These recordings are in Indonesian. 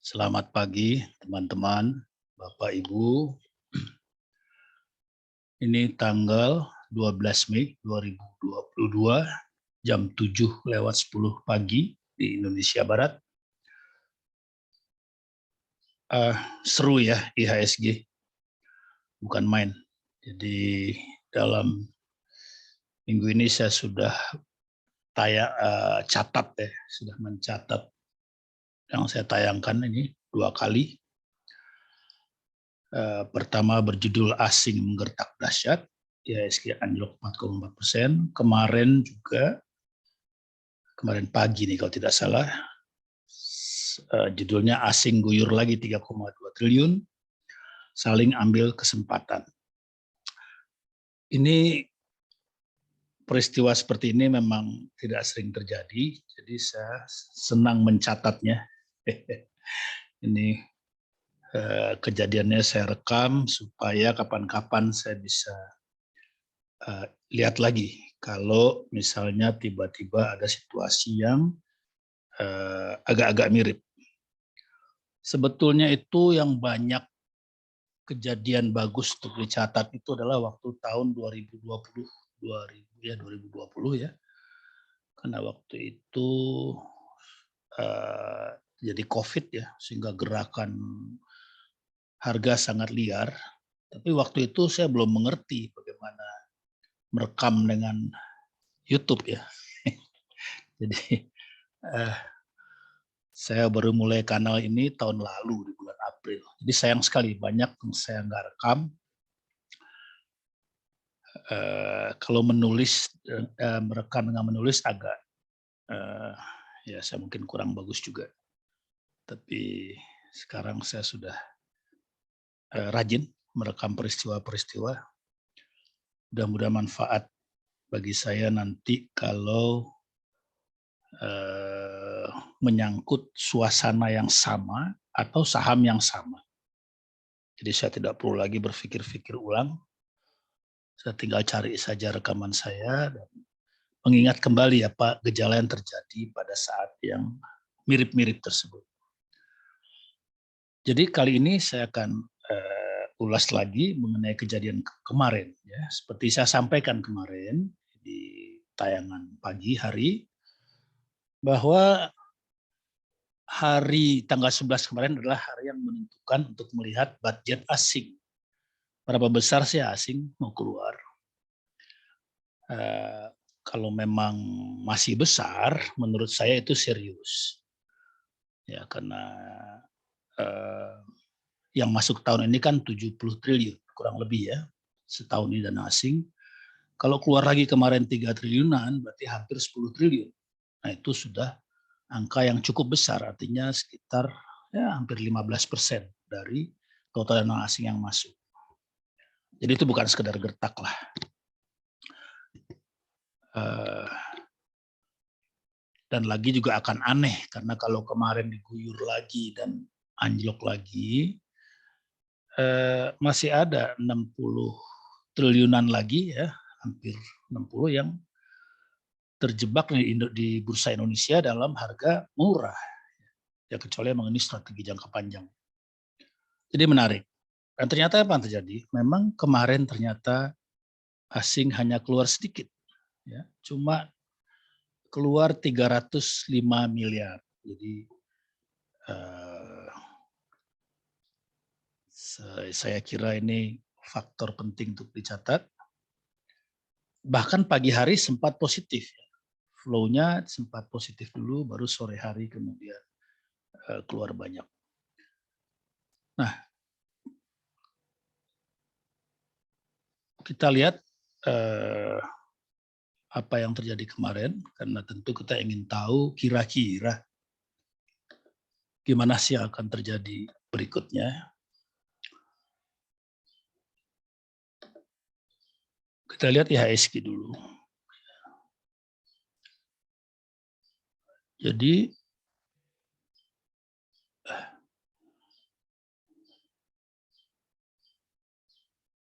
Selamat pagi teman-teman, Bapak Ibu. Ini tanggal 12 Mei 2022 jam 7:10 pagi di Indonesia Barat. Seru ya IHSG, bukan main. Jadi dalam minggu ini saya sudah catat ya, sudah mencatat yang saya tayangkan ini 2 kali. Pertama berjudul Asing Menggertak Dahsyat, IHSG anjlok 4,4%. Kemarin pagi nih kalau tidak salah, judulnya Asing Guyur Lagi 3,2 triliun, saling ambil kesempatan. Ini peristiwa seperti ini memang tidak sering terjadi, jadi saya senang mencatatnya. Ini kejadiannya saya rekam supaya kapan-kapan saya bisa lihat lagi kalau misalnya tiba-tiba ada situasi yang agak-agak mirip. Sebetulnya itu yang banyak kejadian bagus untuk dicatat itu adalah waktu tahun 2020 ya. Karena waktu itu jadi COVID ya, sehingga gerakan harga sangat liar. Tapi waktu itu saya belum mengerti bagaimana merekam dengan YouTube ya. Jadi saya baru mulai kanal ini tahun lalu di bulan April. Jadi sayang sekali banyak yang saya nggak rekam. Kalau menulis, merekam dengan menulis agak ya saya mungkin kurang bagus juga. Tapi sekarang saya sudah rajin merekam peristiwa-peristiwa. Mudah-mudahan manfaat bagi saya nanti kalau menyangkut suasana yang sama atau saham yang sama. Jadi saya tidak perlu lagi berpikir-pikir ulang. Saya tinggal cari saja rekaman saya dan mengingat kembali apa gejala yang terjadi pada saat yang mirip-mirip tersebut. Jadi kali ini saya akan ulas lagi mengenai kejadian kemarin. Ya. Seperti saya sampaikan kemarin di tayangan pagi hari, bahwa hari tanggal 11 kemarin adalah hari yang menentukan untuk melihat budget asing. Berapa besar sih asing mau keluar. Kalau memang masih besar, menurut saya itu serius. Ya, karena yang masuk tahun ini kan 70 triliun, kurang lebih ya, setahun ini dana asing. Kalau keluar lagi kemarin 3 triliunan, berarti hampir 10 triliun. Nah itu sudah angka yang cukup besar, artinya sekitar ya hampir 15% dari total dana asing yang masuk. Jadi itu bukan sekedar gertak lah. Dan lagi juga akan aneh, karena kalau kemarin diguyur lagi dan anjlok lagi, masih ada 60 triliunan lagi ya, hampir 60 yang terjebak di bursa Indonesia dalam harga murah. Ya kecuali memang ini strategi jangka panjang. Jadi menarik. Dan ternyata apa yang terjadi? Memang kemarin ternyata asing hanya keluar sedikit. Ya, cuma keluar 305 miliar. Jadi saya kira ini faktor penting untuk dicatat. Bahkan pagi hari sempat positif. Flow-nya sempat positif dulu, baru sore hari kemudian keluar banyak. Nah, kita lihat apa yang terjadi kemarin, karena tentu kita ingin tahu kira-kira gimana sih yang akan terjadi berikutnya. Kita lihat IHSG dulu. Jadi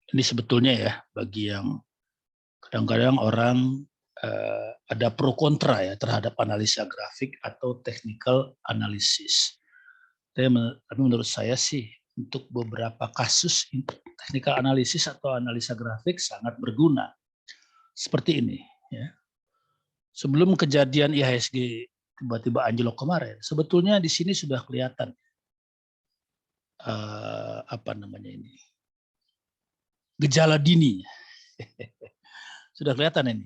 ini sebetulnya ya, bagi yang kadang-kadang orang ada pro kontra ya terhadap analisa grafik atau technical analysis. Tapi menurut saya sih untuk beberapa kasus technical analysis atau analisa grafik sangat berguna. Seperti ini. Ya. Sebelum kejadian IHSG tiba-tiba anjlok kemarin, sebetulnya di sini sudah kelihatan gejala dini. Sudah kelihatan ini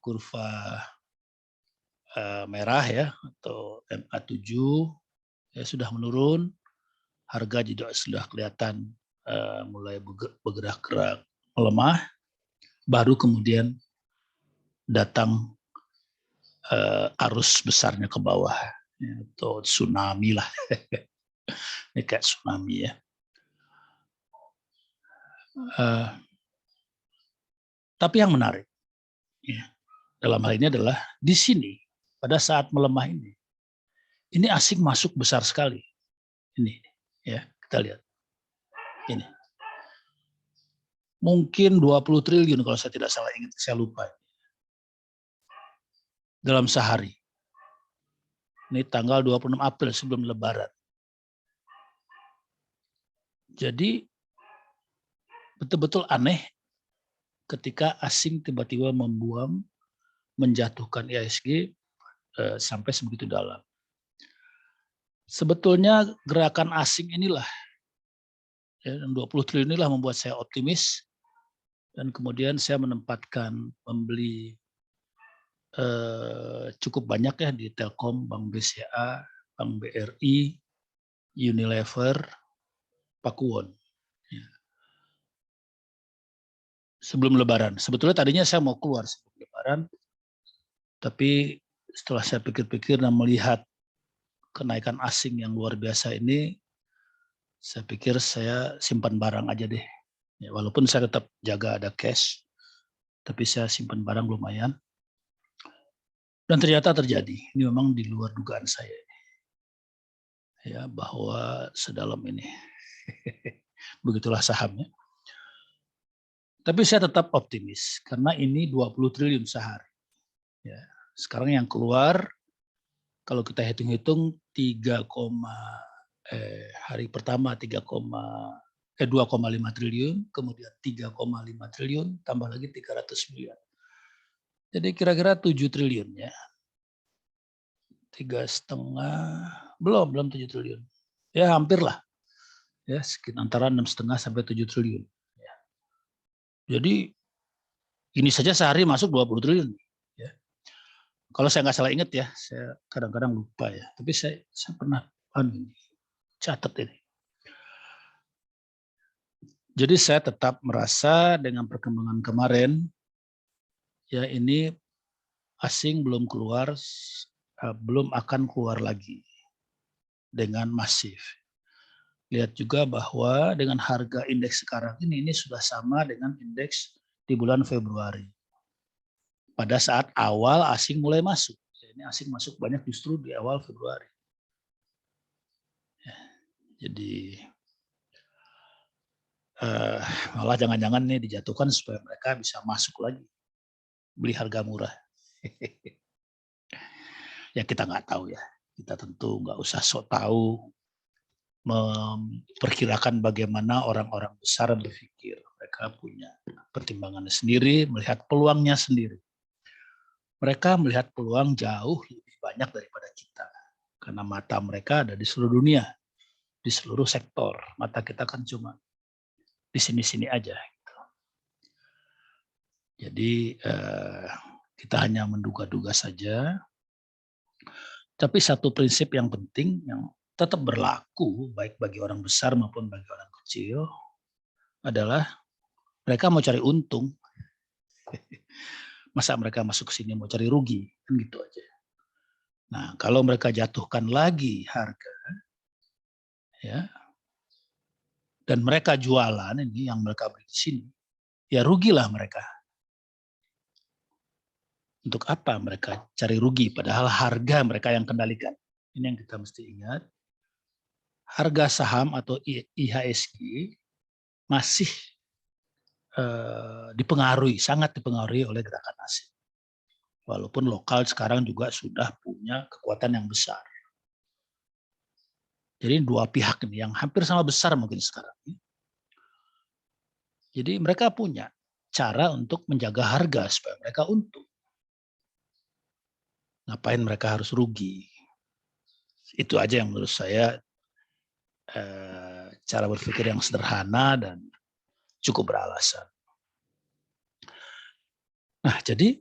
kurva merah ya atau MA7 ya sudah menurun, harga juga sudah kelihatan mulai bergerak-gerak melemah, baru kemudian datang arus besarnya ke bawah ya, atau tsunami lah. Ini kayak tsunami ya. Tapi yang menarik ya, dalam hal ini adalah di sini pada saat melemah ini asing masuk besar sekali. Ini ya, kita lihat. Ini. Mungkin 20 triliun kalau saya tidak salah ingat, saya lupa. Dalam sehari. Ini tanggal 26 April sebelum Lebaran. Jadi betul-betul aneh ketika asing tiba-tiba menjatuhkan IHSG sampai sebegitu dalam. Sebetulnya gerakan asing inilah, ya, 20 triliun inilah membuat saya optimis, dan kemudian saya menempatkan membeli cukup banyak ya di Telkom, Bank BCA, Bank BRI, Unilever, Pakuwon. Ya. Sebelum Lebaran. Sebetulnya tadinya saya mau keluar sebelum Lebaran, tapi setelah saya pikir-pikir dan melihat kenaikan asing yang luar biasa ini, saya pikir saya simpan barang aja deh. Ya, walaupun saya tetap jaga ada cash, tapi saya simpan barang lumayan. Dan ternyata terjadi. Ini memang di luar dugaan saya. Ya, bahwa sedalam ini. Begitulah sahamnya. Tapi saya tetap optimis karena ini 20 triliun sehari. Ya, sekarang yang keluar kalau kita hitung-hitung 3, hari pertama 2,5 triliun, kemudian 3,5 triliun, tambah lagi 300 miliar. Jadi kira-kira 7 triliun ya. 3,5, belum 7 triliun. Ya hampir lah. Ya, sekitar antara 6,5 sampai 7 triliun. Ya. Jadi ini saja sehari masuk 20 triliun. Ya. Kalau saya nggak salah ingat ya, saya kadang-kadang lupa ya. Tapi saya pernah catat ini. Jadi saya tetap merasa dengan perkembangan kemarin, ya ini asing belum keluar, belum akan keluar lagi dengan masif. Lihat juga bahwa dengan harga indeks sekarang ini sudah sama dengan indeks di bulan Februari. Pada saat awal asing mulai masuk. Ini asing masuk banyak justru di awal Februari. Ya, jadi malah jangan-jangan nih dijatuhkan supaya mereka bisa masuk lagi. Beli harga murah. Ya kita nggak tahu ya. Kita tentu nggak usah sok tahu memperkirakan bagaimana orang-orang besar berpikir. Mereka punya pertimbangannya sendiri, melihat peluangnya sendiri. Mereka melihat peluang jauh lebih banyak daripada kita. Karena mata mereka ada di seluruh dunia, di seluruh sektor. Mata kita kan cuma di sini-sini aja. Jadi kita hanya menduga-duga saja. Tapi satu prinsip yang penting yang tetap berlaku baik bagi orang besar maupun bagi orang kecil adalah mereka mau cari untung. Masa mereka masuk ke sini mau cari rugi, kan gitu aja. Nah, kalau mereka jatuhkan lagi harga, ya, dan mereka jualan ini yang mereka beli di sini, ya rugilah mereka. Untuk apa mereka cari rugi? Padahal harga mereka yang kendalikan. Ini yang kita mesti ingat. Harga saham atau IHSG masih dipengaruhi, sangat dipengaruhi oleh gerakan asing. Walaupun lokal sekarang juga sudah punya kekuatan yang besar. Jadi dua pihak ini yang hampir sama besar mungkin sekarang. Jadi mereka punya cara untuk menjaga harga supaya mereka untung. Ngapain mereka harus rugi? Itu aja yang menurut saya cara berpikir yang sederhana dan cukup beralasan. Nah, jadi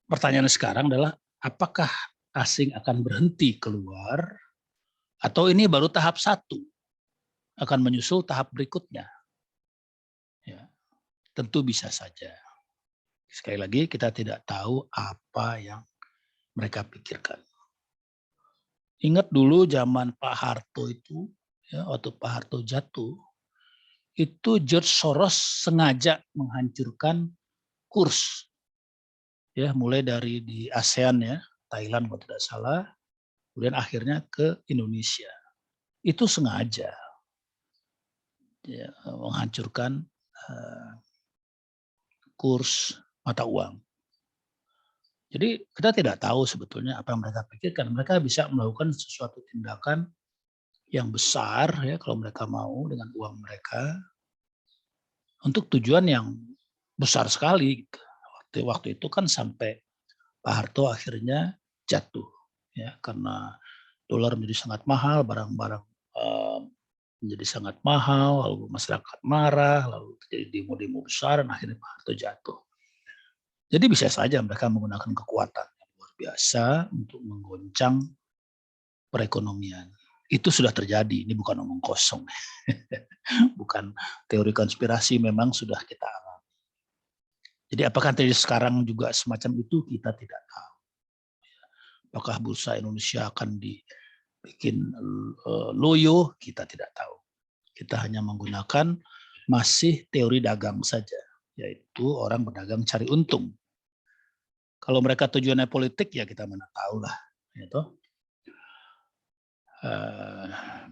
pertanyaan sekarang adalah apakah asing akan berhenti keluar atau ini baru tahap 1 akan menyusul tahap berikutnya? Ya, tentu bisa saja. Sekali lagi kita tidak tahu apa yang mereka pikirkan. Ingat dulu zaman Pak Harto itu, ya, waktu Pak Harto jatuh, itu George Soros sengaja menghancurkan kurs, ya, mulai dari di ASEAN ya, Thailand kalau tidak salah, kemudian akhirnya ke Indonesia. Itu sengaja, ya, menghancurkan kurs mata uang. Jadi kita tidak tahu sebetulnya apa yang mereka pikirkan. Mereka bisa melakukan sesuatu tindakan yang besar ya kalau mereka mau dengan uang mereka untuk tujuan yang besar sekali. Waktu itu kan sampai Pak Harto akhirnya jatuh ya karena dolar menjadi sangat mahal, barang-barang menjadi sangat mahal, lalu masyarakat marah, lalu terjadi demo-demo besar dan akhirnya Pak Harto jatuh. Jadi bisa saja mereka menggunakan kekuatan yang luar biasa untuk menggoncang perekonomian. Itu sudah terjadi, ini bukan omong kosong. Bukan teori konspirasi, memang sudah kita alami. Jadi apakah terjadi sekarang juga semacam itu, kita tidak tahu. Apakah bursa Indonesia akan dibikin loyo, kita tidak tahu. Kita hanya menggunakan masih teori dagang saja, yaitu orang berdagang cari untung. Kalau mereka tujuannya politik, ya kita mana tahu lah. Gitu.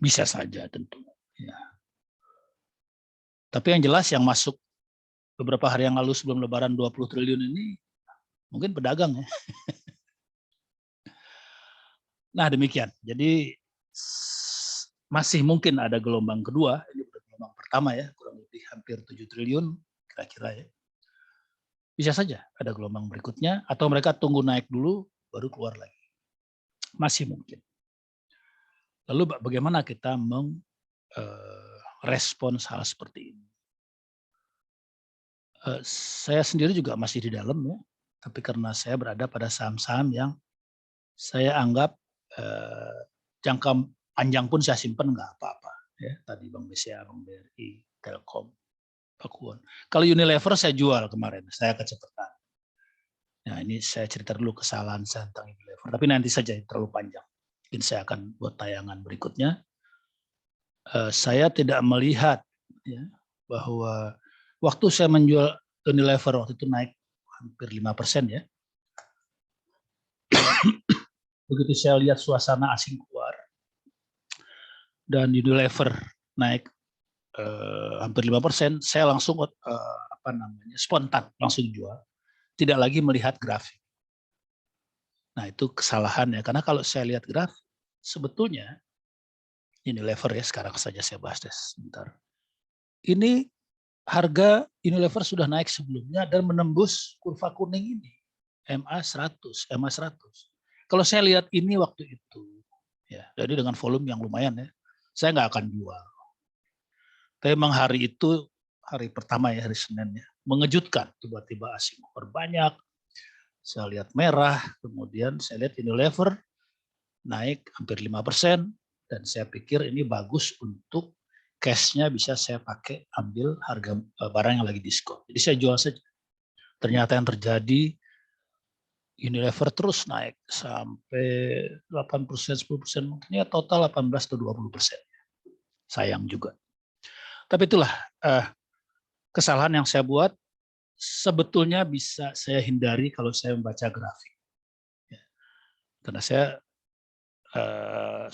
Bisa saja tentu. Ya. Tapi yang jelas yang masuk beberapa hari yang lalu sebelum Lebaran 20 triliun ini mungkin pedagang ya. Nah demikian. Jadi masih mungkin ada gelombang kedua. Ini gelombang pertama ya, kurang lebih hampir 7 triliun kira-kira ya. Bisa saja ada gelombang berikutnya atau mereka tunggu naik dulu baru keluar lagi. Masih mungkin. Lalu bagaimana kita merespons hal seperti ini? Saya sendiri juga masih di dalam ya, tapi karena saya berada pada saham-saham yang saya anggap jangka panjang pun saya simpan nggak apa-apa. Ya, tadi Bank BCA, Bank BRI, Telkom, Pakuwon. Kalau Unilever saya jual kemarin, saya kecepatan. Nah ini saya cerita dulu kesalahan saya tentang Unilever, tapi nanti saja terlalu panjang. Mungkin saya akan buat tayangan berikutnya. Saya tidak melihat ya, bahwa waktu saya menjual Unilever waktu itu naik hampir 5% ya. Begitu saya lihat suasana asing keluar dan Unilever naik hampir 5%, saya langsung spontan langsung jual, tidak lagi melihat grafik. Nah itu kesalahan ya, karena kalau saya lihat grafik, sebetulnya Unilever ya sekarang saja saya bahas deh sebentar. Ini harga Unilever sudah naik sebelumnya dan menembus kurva kuning ini, MA100, MA100. Kalau saya lihat ini waktu itu, ya, jadi dengan volume yang lumayan ya, saya nggak akan jual. Tapi memang hari itu, hari pertama ya, hari Senin ya, mengejutkan, tiba-tiba asing berbanyak. Saya lihat merah, kemudian saya lihat Unilever naik hampir 5%, dan saya pikir ini bagus untuk cash-nya bisa saya pakai ambil harga barang yang lagi diskon. Jadi saya jual saja. Ternyata yang terjadi Unilever terus naik sampai 8%, 10%, mungkin ya total 18 atau 20%. Sayang juga. Tapi itulah kesalahan yang saya buat sebetulnya bisa saya hindari kalau saya membaca grafik. Ya. Karena saya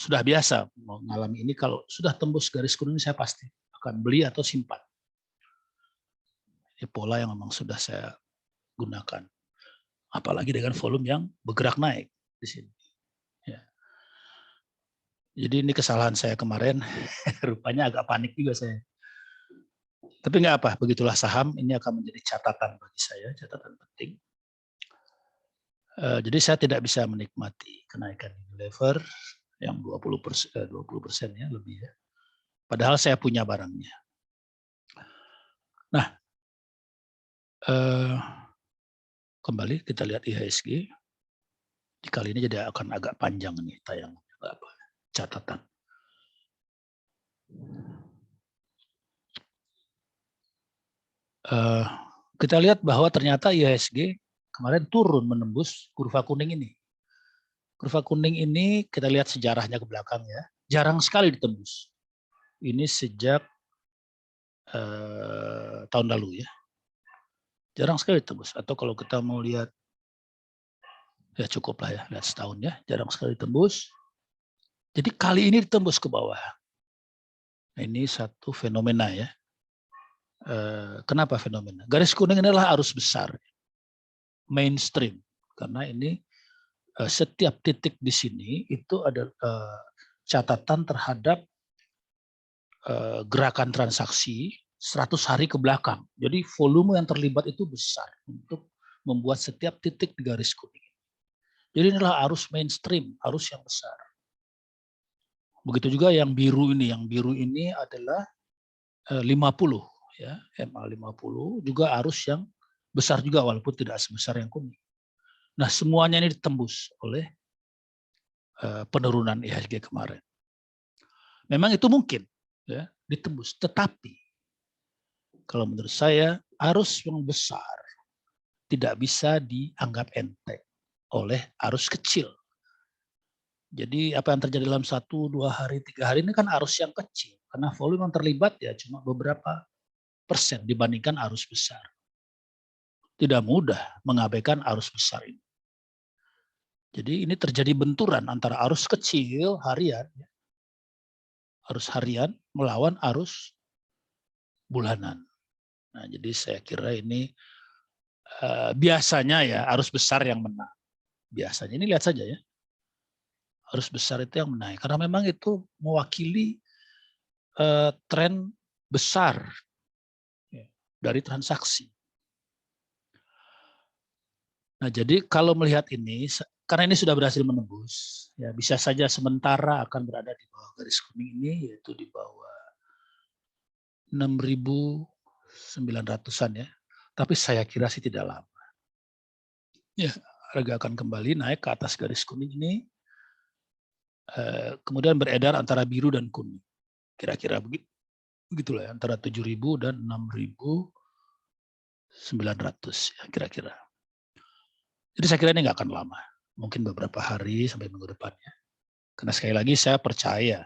sudah biasa mengalami ini, kalau sudah tembus garis kuning saya pasti akan beli atau simpan. Ini pola yang memang sudah saya gunakan. Apalagi dengan volume yang bergerak naik di sini. Ya. Jadi ini kesalahan saya kemarin, rupanya agak panik juga saya. Tapi nggak apa, begitulah saham, ini akan menjadi catatan bagi saya, catatan penting. Jadi saya tidak bisa menikmati kenaikan Unilever yang 20% ya lebih ya. Padahal saya punya barangnya. Nah, kembali kita lihat IHSG. Kali ini jadi akan agak panjang nih tayangnya, catatan. Kita lihat bahwa ternyata IHSG kemarin turun menembus kurva kuning ini. Kurva kuning ini kita lihat sejarahnya ke belakang ya, jarang sekali ditembus. Ini sejak tahun lalu ya, jarang sekali ditembus. Atau kalau kita mau lihat, ya cukup lah ya, lihat setahun ya, jarang sekali ditembus. Jadi kali ini ditembus ke bawah. Nah, ini satu fenomena ya. Kenapa fenomena? Garis kuning adalah arus besar, mainstream, karena ini setiap titik di sini itu ada catatan terhadap gerakan transaksi 100 hari ke belakang. Jadi volume yang terlibat itu besar untuk membuat setiap titik di garis kuning. Jadi inilah arus mainstream, arus yang besar. Begitu juga yang biru ini. Yang biru ini adalah 50 ya, MA50 juga arus yang besar juga walaupun tidak sebesar yang kuning. Nah, semuanya ini ditembus oleh penurunan IHSG kemarin. Memang itu mungkin ya ditembus, tetapi kalau menurut saya arus yang besar tidak bisa dianggap enteng oleh arus kecil. Jadi apa yang terjadi dalam 1, 2 hari, 3 hari ini kan arus yang kecil. Karena volume yang terlibat ya cuma beberapa persen dibandingkan arus besar. Tidak mudah mengabaikan arus besar ini. Jadi ini terjadi benturan antara arus kecil harian, arus harian melawan arus bulanan. Nah, jadi saya kira ini biasanya ya arus besar yang menang. Biasanya ini lihat saja ya, arus besar itu yang menang. Karena memang itu mewakili tren besar ya, dari transaksi. Nah, jadi kalau melihat ini, karena ini sudah berhasil menembus, ya bisa saja sementara akan berada di bawah garis kuning ini, yaitu di bawah 6.900-an ya. Tapi saya kira sih tidak lama. Ya, harga akan kembali naik ke atas garis kuning ini, kemudian beredar antara biru dan kuning. Kira-kira begitulah ya, antara 7.000 dan 6.900 ya kira-kira. Jadi saya kira ini nggak akan lama, mungkin beberapa hari sampai minggu depannya. Karena sekali lagi saya percaya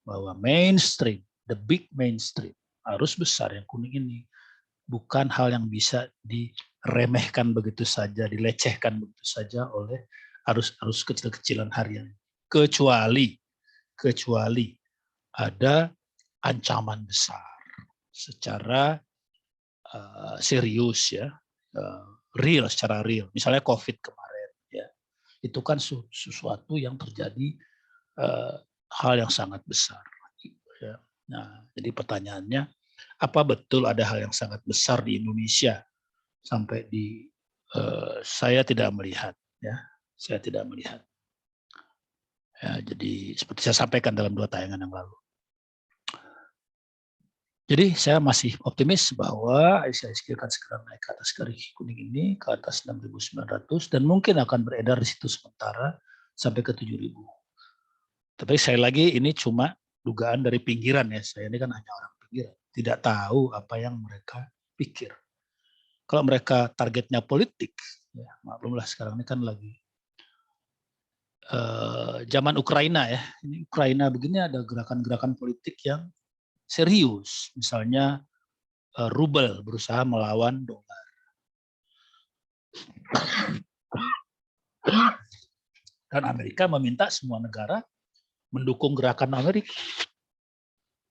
bahwa mainstream, the big mainstream, arus besar yang kuning ini bukan hal yang bisa diremehkan begitu saja, dilecehkan begitu saja oleh arus-arus kecil-kecilan harian. Kecuali ada ancaman besar secara serius ya, secara real. Misalnya COVID kemarin ya, itu kan sesuatu yang terjadi hal yang sangat besar. Ya. Nah, jadi pertanyaannya, apa betul ada hal yang sangat besar di Indonesia sampai saya tidak melihat, ya, saya tidak melihat. Ya, jadi seperti saya sampaikan dalam 2 tayangan yang lalu. Jadi saya masih optimis bahwa IHSG akan segera naik ke atas garis kuning ini, ke atas 6.900 dan mungkin akan beredar di situ sementara sampai ke 7.000. Tapi sekali lagi ini cuma dugaan dari pinggiran ya, saya ini kan hanya orang pinggiran, tidak tahu apa yang mereka pikir. Kalau mereka targetnya politik, ya maklumlah sekarang ini kan lagi zaman Ukraina ya, ini Ukraina begini ada gerakan-gerakan politik yang serius, misalnya rubel berusaha melawan dolar. Dan Amerika meminta semua negara mendukung gerakan Amerika.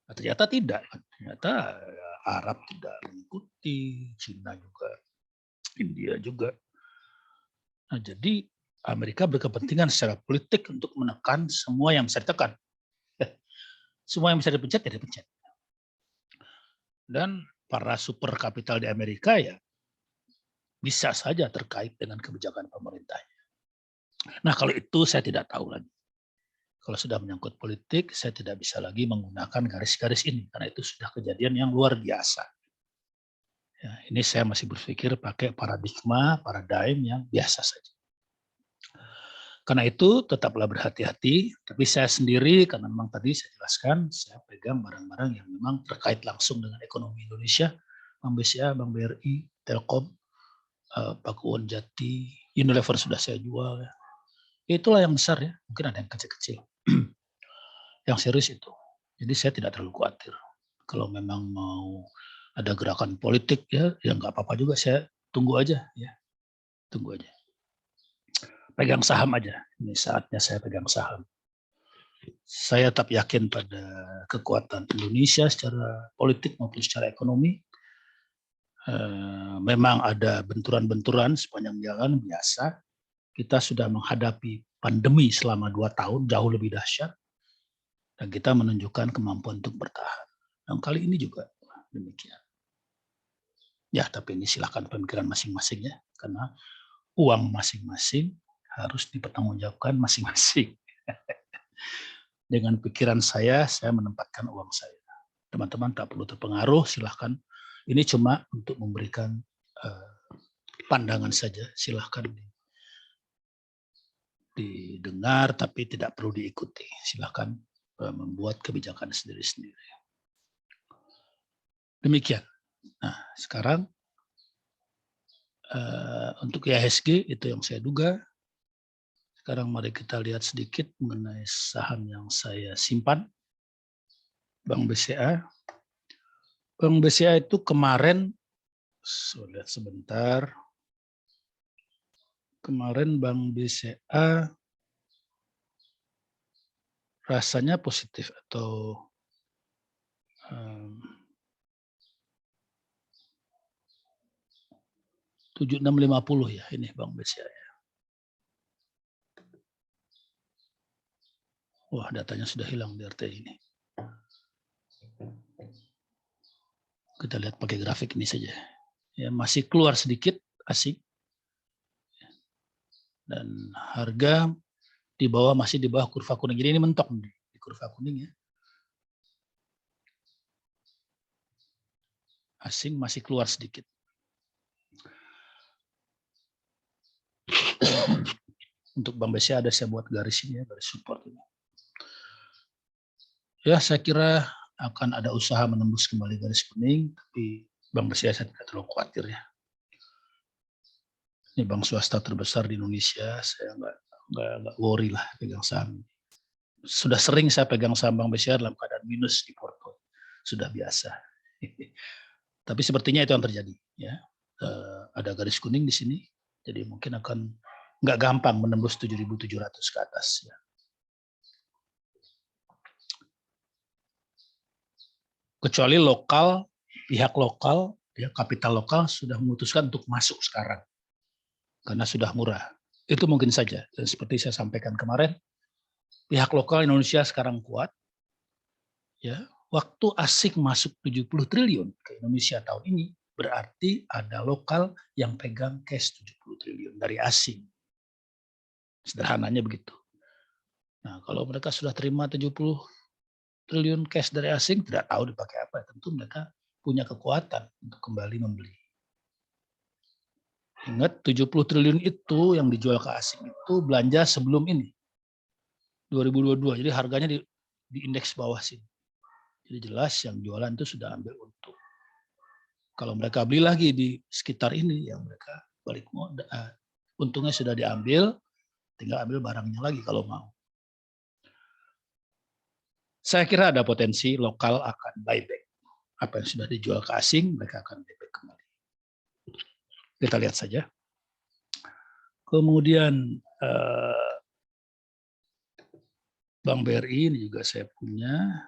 Nah, ternyata tidak. Ternyata Arab tidak mengikuti, Cina juga, India juga. Nah, jadi Amerika berkepentingan secara politik untuk menekan semua yang bisa ditekan. Semua yang bisa dipencet ya dipencet. Dan para super kapital di Amerika ya bisa saja terkait dengan kebijakan pemerintahnya. Nah, kalau itu saya tidak tahu lagi. Kalau sudah menyangkut politik, saya tidak bisa lagi menggunakan garis-garis ini karena itu sudah kejadian yang luar biasa. Ya, ini saya masih berpikir pakai paradigm yang biasa saja. Karena itu tetaplah berhati-hati, tapi saya sendiri karena memang tadi saya jelaskan, saya pegang barang-barang yang memang terkait langsung dengan ekonomi Indonesia, Bank BCA, Bank BRI, Telkom, Pakuwon Jati, Unilever sudah saya jual. Ya. Itulah yang besar ya, mungkin ada yang kecil-kecil. Yang serius itu. Jadi saya tidak terlalu khawatir. Kalau memang mau ada gerakan politik ya nggak apa-apa juga, saya tunggu aja ya, tunggu aja. Pegang saham aja. Ini saatnya saya pegang saham. Saya tetap yakin pada kekuatan Indonesia secara politik maupun secara ekonomi. Memang ada benturan-benturan sepanjang jalan biasa. Kita sudah menghadapi pandemi selama 2 tahun, jauh lebih dahsyat. Dan kita menunjukkan kemampuan untuk bertahan. Dan kali ini juga demikian. Ya, tapi ini silakan pemikiran masing-masing ya. Karena uang masing-masing harus dipertanggungjawabkan masing-masing. Dengan pikiran saya menempatkan uang saya. Teman-teman tak perlu terpengaruh, silahkan. Ini cuma untuk memberikan pandangan saja, silahkan didengar, tapi tidak perlu diikuti. Silahkan membuat kebijakan sendiri-sendiri. Demikian. Nah, sekarang untuk IHSG itu yang saya duga. Sekarang mari kita lihat sedikit mengenai saham yang saya simpan. Bank BCA. Bank BCA itu kemarin, lihat sebentar. Kemarin Bank BCA rasanya positif atau 7650 ya ini Bank BCA ya. Wah, datanya sudah hilang di RT ini. Kita lihat pakai grafik ini saja. Ya, masih keluar sedikit asik. Dan harga di bawah, masih di bawah kurva kuning. Jadi ini mentok di kurva kuning ya. Asing masih keluar sedikit. Untuk Bank BCA ada saya buat garis ini ya, garis support ini. Ya, saya kira akan ada usaha menembus kembali garis kuning, tapi Bank BCA saya tidak terlalu khawatir ya. Ini bank swasta terbesar di Indonesia, saya nggak worry lah pegang saham. Sudah sering saya pegang saham Bank BCA dalam keadaan minus di porto, sudah biasa. Tapi sepertinya itu yang terjadi ya. Ada garis kuning di sini, jadi mungkin akan nggak gampang menembus 7.700 ke atas ya. Kecuali lokal, pihak lokal, ya, kapital lokal sudah memutuskan untuk masuk sekarang karena sudah murah. Itu mungkin saja. Dan seperti saya sampaikan kemarin, pihak lokal Indonesia sekarang kuat. Ya, waktu asing masuk 70 triliun ke Indonesia tahun ini, berarti ada lokal yang pegang cash 70 triliun dari asing. Sederhananya begitu. Nah, kalau mereka sudah terima 70 triliun cash dari asing, tidak tahu dipakai apa. Tentu mereka punya kekuatan untuk kembali membeli. Ingat 70 triliun itu yang dijual ke asing itu belanja sebelum ini. 2022. Jadi harganya di indeks bawah sini. Jadi jelas yang jualan itu sudah ambil untung. Kalau mereka beli lagi di sekitar ini, yang mereka balik modal, untungnya sudah diambil, tinggal ambil barangnya lagi kalau mau. Saya kira ada potensi lokal akan buyback. Apa yang sudah dijual ke asing, mereka akan buyback kembali. Kita lihat saja. Kemudian Bank BRI ini juga saya punya.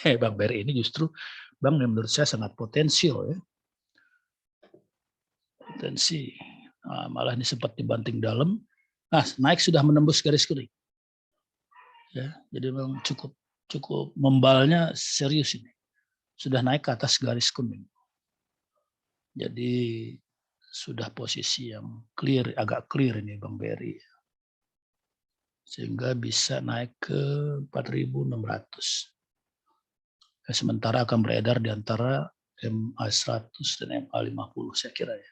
Bank BRI ini justru bank yang menurut saya sangat potensial ya. Potensi. Nah, malah ini sempat dibanting dalam. Nah, naik sudah menembus garis kuning. Ya, jadi memang cukup membalnya serius ini. Sudah naik ke atas garis kuning. Jadi sudah posisi yang clear, agak clear ini Bang Berry. Sehingga bisa naik ke 4.600. Sementara akan beredar di antara MA100 dan MA50 saya kira ya.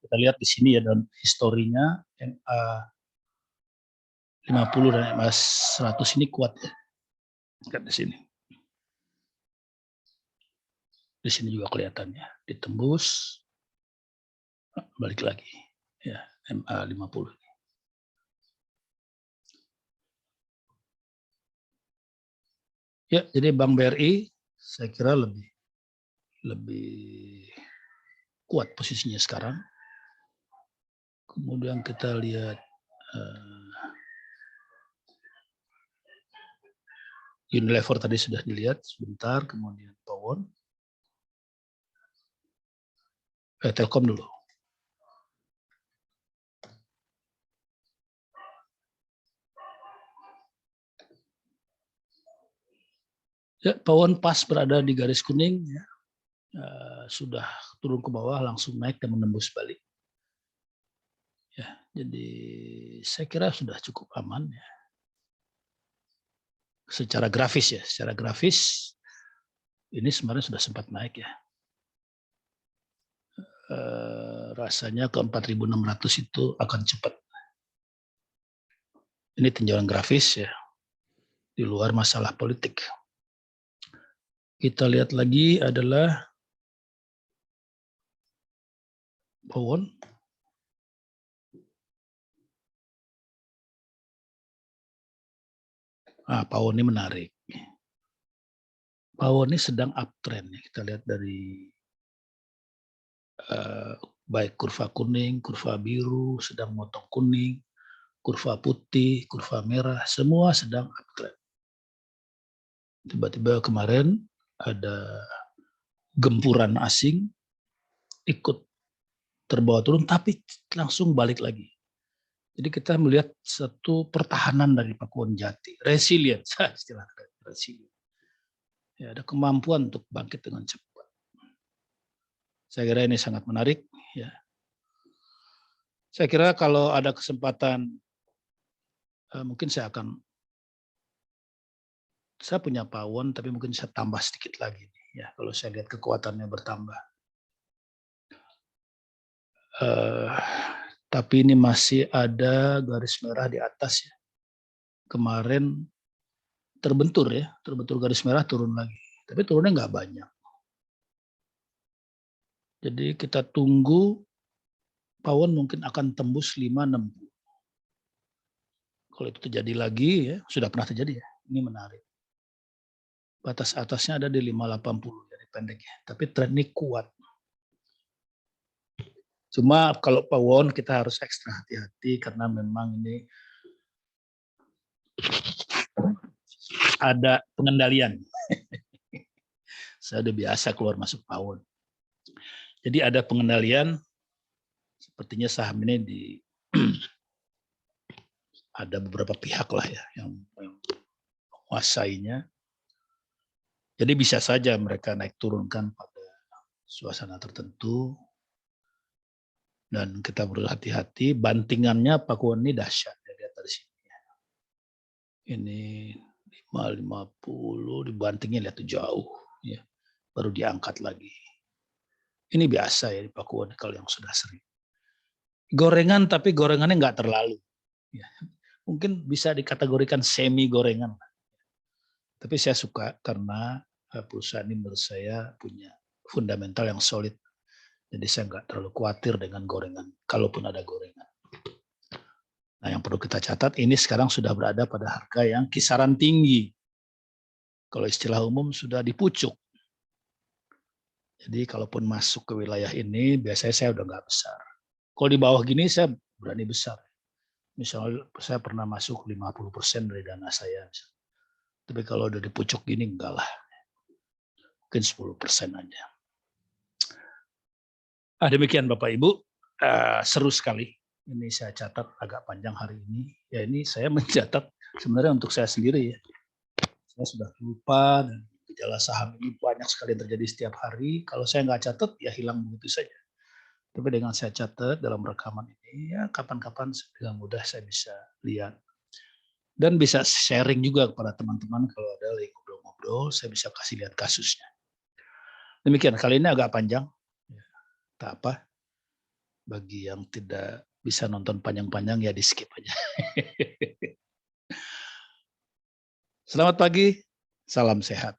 Kita lihat di sini ya dalam historinya MA50 dan MA100 ini kuat ya. Lihat di sini. Di sini juga kelihatannya ditembus balik lagi ya MA50 ini. Ya, jadi Bank BRI saya kira lebih kuat posisinya sekarang. Kemudian kita lihat Unilever tadi sudah dilihat sebentar, kemudian Pawon. Telkom dulu. Ya, Pawon pas berada di garis kuning, ya. Sudah turun ke bawah, langsung naik dan menembus balik. Ya, jadi saya kira sudah cukup aman ya. Secara grafis ya, secara grafis ini sebenarnya sudah sempat naik ya. Rasanya ke 4.600 itu akan cepat. Ini tinjauan grafis ya, di luar masalah politik. Kita lihat lagi adalah Pawon. Pawon ini menarik. Pawon ini sedang uptrend ya. Kita lihat dari baik kurva kuning, kurva biru, sedang motong kuning, kurva putih, kurva merah, semua sedang uptrend. Tiba-tiba kemarin ada gempuran asing ikut terbawa turun, tapi langsung balik lagi. Jadi kita melihat satu pertahanan dari Pakuwon Jati, resilient, istilah resilient. Ya, ada kemampuan untuk bangkit dengan cepat. Saya kira ini sangat menarik. Ya. Saya kira kalau ada kesempatan, mungkin saya punya Pawon, tapi mungkin saya tambah sedikit lagi. Ya, kalau saya lihat kekuatannya bertambah. Tapi ini masih ada garis merah di atas ya. Kemarin terbentur garis merah, turun lagi. Tapi turunnya nggak banyak. Jadi kita tunggu Pawon mungkin akan tembus 560. Kalau itu terjadi lagi ya, sudah pernah terjadi ya. Ini menarik. Batas atasnya ada di 580 dari pendek ya. Tapi tren ini kuat. Cuma kalau Pawon kita harus ekstra hati-hati karena memang ini ada pengendalian. Saya udah biasa keluar masuk Pawon. Jadi ada pengendalian, sepertinya saham ini ada beberapa pihak lah ya yang menguasainya. Jadi bisa saja mereka naik turunkan pada suasana tertentu. Dan kita berhati-hati, bantingannya Pakuwon ini dahsyat. Lihat dari sini. Ini 550 dibantingnya lihat jauh. Ya. Baru diangkat lagi. Ini biasa ya di Pakuwon kalau yang sudah sering. Gorengan tapi gorengannya nggak terlalu. Ya. Mungkin bisa dikategorikan semi gorengan. Tapi saya suka karena perusahaan ini menurut saya punya fundamental yang solid. Jadi saya nggak terlalu khawatir dengan gorengan, kalaupun ada gorengan. Nah, yang perlu kita catat, ini sekarang sudah berada pada harga yang kisaran tinggi. Kalau istilah umum sudah di pucuk. Jadi kalaupun masuk ke wilayah ini, biasanya saya udah nggak besar. Kalau di bawah gini saya berani besar. Misalnya saya pernah masuk 50% dari dana saya. Tapi kalau udah di pucuk gini, enggak lah. Mungkin 10% aja. Demikian Bapak Ibu, seru sekali Ini saya catat agak panjang hari ini. Ya ini saya mencatat sebenarnya untuk saya sendiri ya. Saya sudah lupa dan gejala saham ini banyak sekali yang terjadi setiap hari. Kalau saya nggak catat ya hilang begitu saja. Tapi dengan saya catat dalam rekaman ini ya kapan-kapan dengan mudah saya bisa lihat. Dan bisa sharing juga kepada teman-teman kalau ada lagi ngobrol-ngobrol, saya bisa kasih lihat kasusnya. Demikian, kali ini agak panjang. Tak apa, bagi yang tidak bisa nonton panjang-panjang ya di skip aja. Selamat pagi, salam sehat.